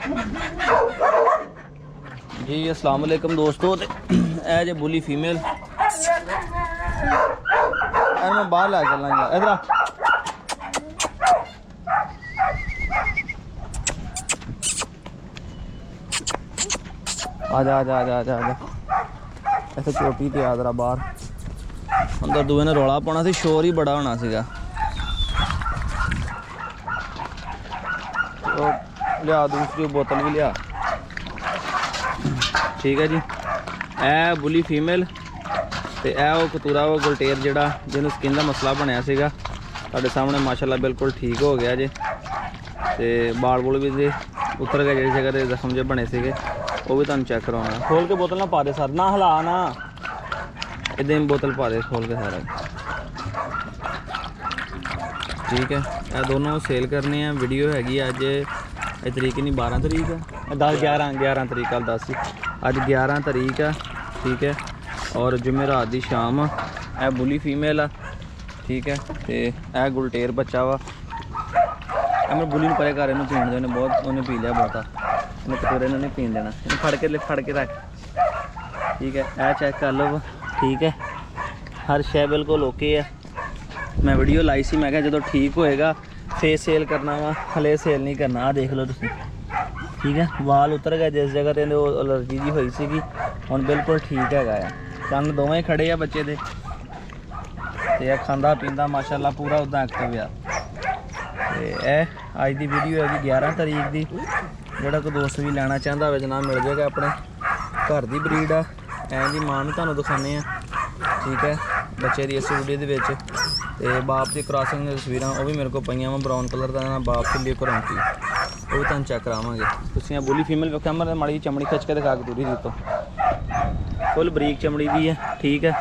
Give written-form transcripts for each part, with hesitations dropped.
जी अस्सलाम वालेकुम दोस्तों। ए जे बुली फीमेल मैं बाहर ला चलना यार। इधर आजा आजा आजा आजा आजा। ऐसे चोटी ते आ जरा बाहर। अंदर दूए ने रौला पाना सी, शोर ही बड़ा होना सीगा। तो लिया दूसरी बोतल भी लिया। ठीक है जी। ए बुली फीमेल ते ए वो कतूरा वो गुलटेर जिहड़ा जिन्होंने स्किन का मसला बनया सीगा तुहाडे सामने माशाल्लाह बिल्कुल ठीक हो गया जी। ते बाल बूल भी दे उतर गए जिहड़ी जगह ते जख्म जे बने सीगे वो भी तुहानूं चेक करवाना। खोल के बोतल ना पा दे सर, ना हिला ना, इदां ही बोतल पा दे खोल के सारा। ठीक है। ये दोनों सेल करने हैं। वीडियो हैगी अज तरीक नहीं 12 तरीक है, 11 तरीक कल 10 अज 11 तरीक है। ठीक है। और जुमेरात की शाम ए बुली फीमेल आ। ठीक है। तो यह गुलटेर बच्चा वा। मैं बुली परे घर इन पीन दे, बहुत उन्हें पी लिया बहुता, इन्हें कतूरे ने नहीं पीन देना। इन्हें फड़ के रख। ठीक है। यह चेक कर लो। ठीक है। हर शय बिल्कुल ओके है। मैं वीडियो लाई सी, मैं जो ठीक होएगा फिर सेल करना वा, हले सेल नहीं करना। देख लो तुम। ठीक है। वाल उतर गए जिस जगह ते एलर्जी जी हुई सी, हुण बिल्कुल ठीक है। कंन दोवें खड़े आ बच्चे दे ते खांदा पींदा माशाल्लाह पूरा उदा एक्टिव आ। अज की वीडियो है 11 तरीक की। जोड़ा कोई दोस्त भी लेना चाहता हो जनाब मिल जाएगा। अपने घर की ब्रीड आ। ऐ जी मां भी तुहानूं दिखाने। ठीक है। बच्चे की इस वीडियो के बाप की क्रॉसिंग की तस्वीर वो भी मेरे को पईयां वा। ब्राउन कलर का ना बाप के लिए करौंकी वो भी तुहानूं चेक करावांगे। तुसीं बुली फीमेल वेखिया मैं माड़ी चमड़ी खिंच के दिखा के दूरी दी तो फुल बरीक चमड़ी की है। ठीक है।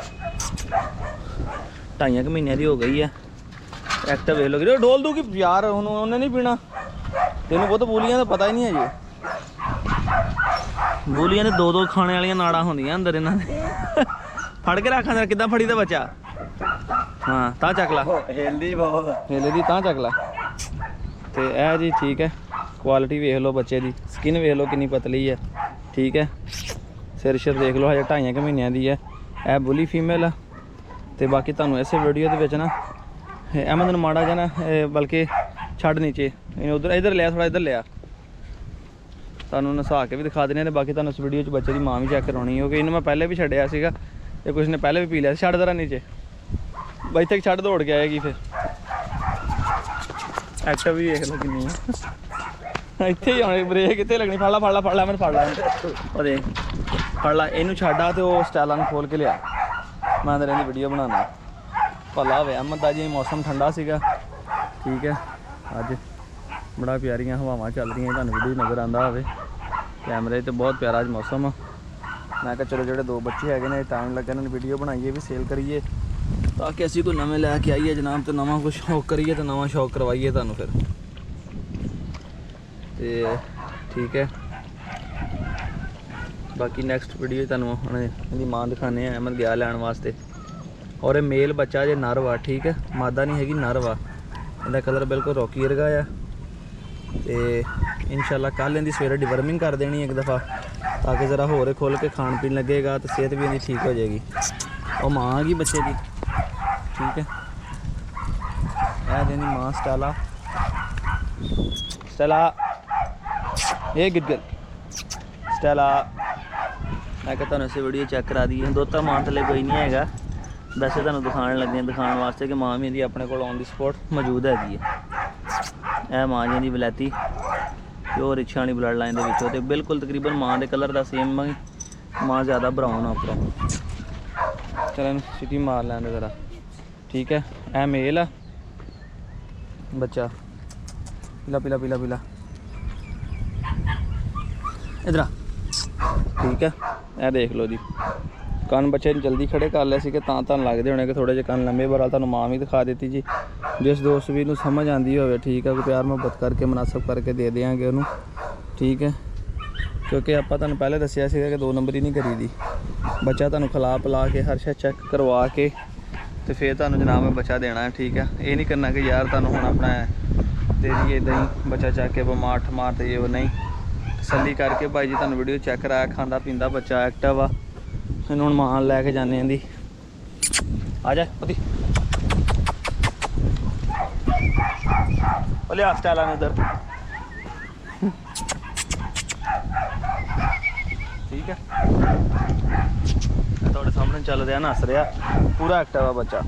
2.5 महीने की हो गई है। एक्टिव वे लग रही डोल दूगी यार, उन्हें नहीं पीना। तेनों बहुत बूलियां तो पता ही नहीं है जी। बूलियां तो 2 खाने वाली नाड़ा होंदियां अंदर इन्होंने। फड़ के रख अंदर। किदा फड़ी दा बच्चा? हाँ ता चक ला, हिलदी बहुत हिलदी ता चक ला। तो यह जी ठीक है। क्वालिटी वेख लो बच्चे की, स्किन वेख लो कितनी पतली है। ठीक है। सिर शिर देख लो, हजे 2.5 महीनों की है। यह बुली फीमेल है। तो बाकी तुहानूं इस वीडियो के ना अहमद माड़ा जा ना बल्कि छड़ नीचे उधर इधर लिया, थोड़ा इधर लिया, तुहानूं नसा के भी दिखा देने। बाकी तुहानूं इस वीडियो बच्चे की मां भी चेक करवानी क्योंकि इन्हें मैं पहले भी छड्डिया सीगा ते कुछ ने पहले भी पी लिया। छड़ जरा नीचे बई तक छड़ दौड़ के आएगी फिर। एक्टिव भी देख लो किन्नी इत्थे ही आने ब्रेक कितने लगनी। फड़ ला मैं फड़ ला देख फड़ ला इनू छा तो स्टाइलों खोल के लिया। मैं अंदर इहदी वीडियो बनाना भला होवे। अहमद जी मौसम ठंडा सीगा। ठीक है। अज बड़ा प्यारियां हवावां चल रही हैं, तुहानूं वीडियो नज़र आंदा होवे कैमरे तो बहुत प्यारा अज मौसम। मैं कहा चलो जो 2 बच्चे है टाइम लगे इन्होंने वीडियो बनाइए भी सेल करिए ताकि असी कोई नवे लैके आइए जनाब। तो नवा कुछ शौक करिए तो नवा शौक करवाइए तुहानूं फिर। तो ठीक है। बाकी नैक्सट वीडियो तुहानूं हुण इहदी मां दिखाने अहमद गया लैण वास्ते। और ये मेल बच्चा जे नर वा। ठीक है। मादा नहीं हैगी, नर वा। इहदा कलर बिल्कुल रॉकी वर्गा आ। तो इंशाल्लाह कल इहदी सवेरे डिवर्मिंग कर देनी एक दफ़ा ताकि ज़रा होर खोल के खान पीन लगेगा तो सेहत भी इहदी ठीक हो जाएगी। और मां आ गई बच्चे की। ठीक है। यह देनी मां स्टेला ये गिरगिल स्टेला। मैं कहता हूँ इस वीडियो चेक करा दी है। दोता मां थले कोई नहीं है वैसे तुहानूं दिखाने लगे दिखाने वास्ते कि मां भी इहदी अपने कोल ऑन दी स्पॉट मौजूद हैगी है। यह मां जी दी वलैती प्योर रिछा वाली ब्लड लाइन के विचों ते बिल्कुल तकरीबन मां के कलर का सेम मां ज़्यादा ब्राउन आ उपरों। चल सीटी मार लैंदे ज़रा। ठीक है। यह मेल आ बच्चा। पीला इधर आ। ठीक है। यह देख लो जी कन बच्चे जल्दी खड़े कर ले तान लगते होने कि थोड़े जे कन लंबे। बरा तुहानूं मां भी दिखा देती जी। जिस दोस्त भी नूं समझ आती हो। ठीक है। कोई प्यार मुहब्बत करके मुनासिब करके दे देंगे उन्होंने। ठीक है। क्योंकि आपां तुहानूं पहले दस्सिया सीगा कि 2 नंबर ही नहीं करी दी। बच्चा तुहानूं खिला पिला के हर शे चेक करवा के तो फिर तुहानूं जनाब में बच्चा देना है। ठीक है। ये नहीं करना कि यार तुहानूं हुण अपना दे दिए इदां ही बच्चा चक के मार तो ये वो नहीं। ਤਸੱਲੀ ਕਰਕੇ ਭਾਈ ਜੀ ਤੁਹਾਨੂੰ ਵੀਡੀਓ ਚੈੱਕ ਕਰਾਇਆ। ਖਾਂਦਾ ਪੀਂਦਾ ਬੱਚਾ ਐਕਟਿਵ ਆ। ਇਹਨੂੰ ਹੁਣ ਮਾਨ ਲੈ ਕੇ ਜਾਂਦੇ ਆਂ ਦੀ। ਆ ਜਾ ਉਹਦੀ बोले आप स्टाइल आने उधर। ठीक है थोड़े सामने चल रहा नस रहा पूरा एक्टिव है बच्चा।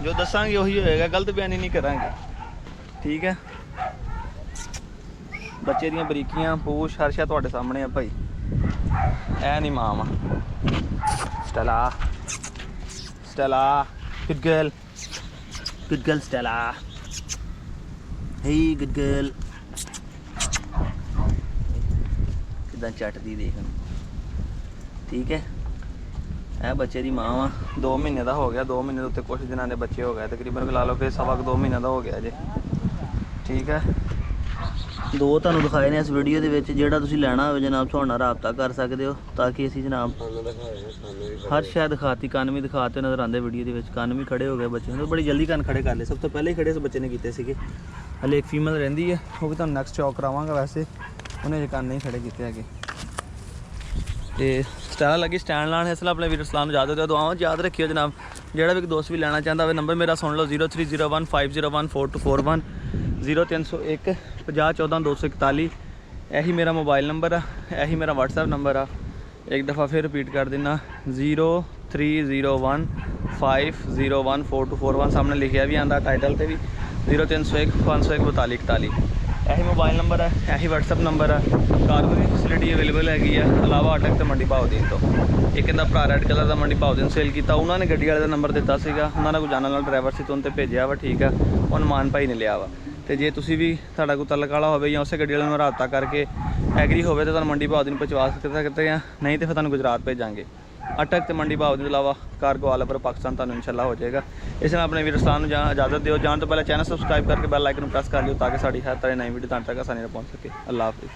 जो दसांगे वही होएगा, गलत बयानी नहीं करांगे। ठीक है बच्चे दियां बरीकियां पूछ हर शा तुहाडे सामने है भाई। ऐ नहीं मामा Stella Stella good girl Stella हे गुड गर्ल किदां चटदी देख। ठीक है ए बच्चे दी मां वा 2 महीने का हो गया। 2 महीने उत्ते कुछ दिनों के बच्चे हो गए तकरीबन ला लो कि 2.25 महीने का हो गया जे। ठीक है दो तुहानूं दिखाए ने इस वीडियो दे विच। जिहड़ा तुसीं लैना होवे जनाब तुहाडे नाल राबता कर सकदे हो ताकि असीं जनाब हर शै दिखाती। कन्न भी दिखाते नज़र आंदे वीडियो दे विच। कन्न भी खड़े हो गए बच्चे ने, बड़ी जल्दी कन्न खड़े कर लए। सब तो पहले ही खड़े इस बच्चे ने कीते सीगे। हले एक फीमेल रहिंदी है वो भी तुहानूं नैक्सट चौक करावांगा। वैसे उन्हें जे कन्न नहीं खड़े कीते हैगे। ते स्टाइल लगी स्टैंड लाने इसलिए अपने वीर सलाम याद हो दुआवां याद रखियो जनाब। जिहड़ा भी दोस्त भी लेना चाहता हो नंबर मेरा सुन लो 0301 501 4241 0301 50 14 241। यही मेरा मोबाइल नंबर है, यही मेरा व्हाट्सएप नंबर है। एक दफ़ा फिर रिपीट कर देना 0301 501 4241। सामने लिखा भी आंदा टाइटल पे भी 0301 501 42 41। यही मोबाइल नंबर है, यही व्हाट्सएप नंबर है। कार्गो की फैसिलिटी अवेलेबल हैगी है। अलावा अटक तो मंडी भावदीन तो एक इहदा भरा रेड कलर का मंडी भावदीन सेल किया। उन्होंने गड्डी वाले का नंबर दिता सीगा। उन्होंने कोई जाने वाला ड्राइवर से तो उनते भेजा वा। ठीक है उन्होंने मान भाई ने लिया वा। तो जे तुसी भी तुहाडा कोई तलक वाला होवे या उस गड्डी वाले नाल राबता करके एग्री होवे तो तुहानूं मंडी भावदीन पहुँचा सकते हैं। नहीं तो फिर तुहानूं गुजरात भेजांगे। अटक तो मंडी भावदीन के अलावा कार्गो ऑल ओवर पाकिस्तान तुहानूं इंशाअल्लाह हो जाएगा। इस नाल अपने वीर सलाम नूं इजाज़त दिओ। जान तो पहले चैनल सबसक्राइब करके बैल आइकन प्रेस कर लियो ताकि साड़ी हर तरह नई वीडियो तुहाडे तक आसानी नाल पहुँच सके। अल्लाह हाफिज़।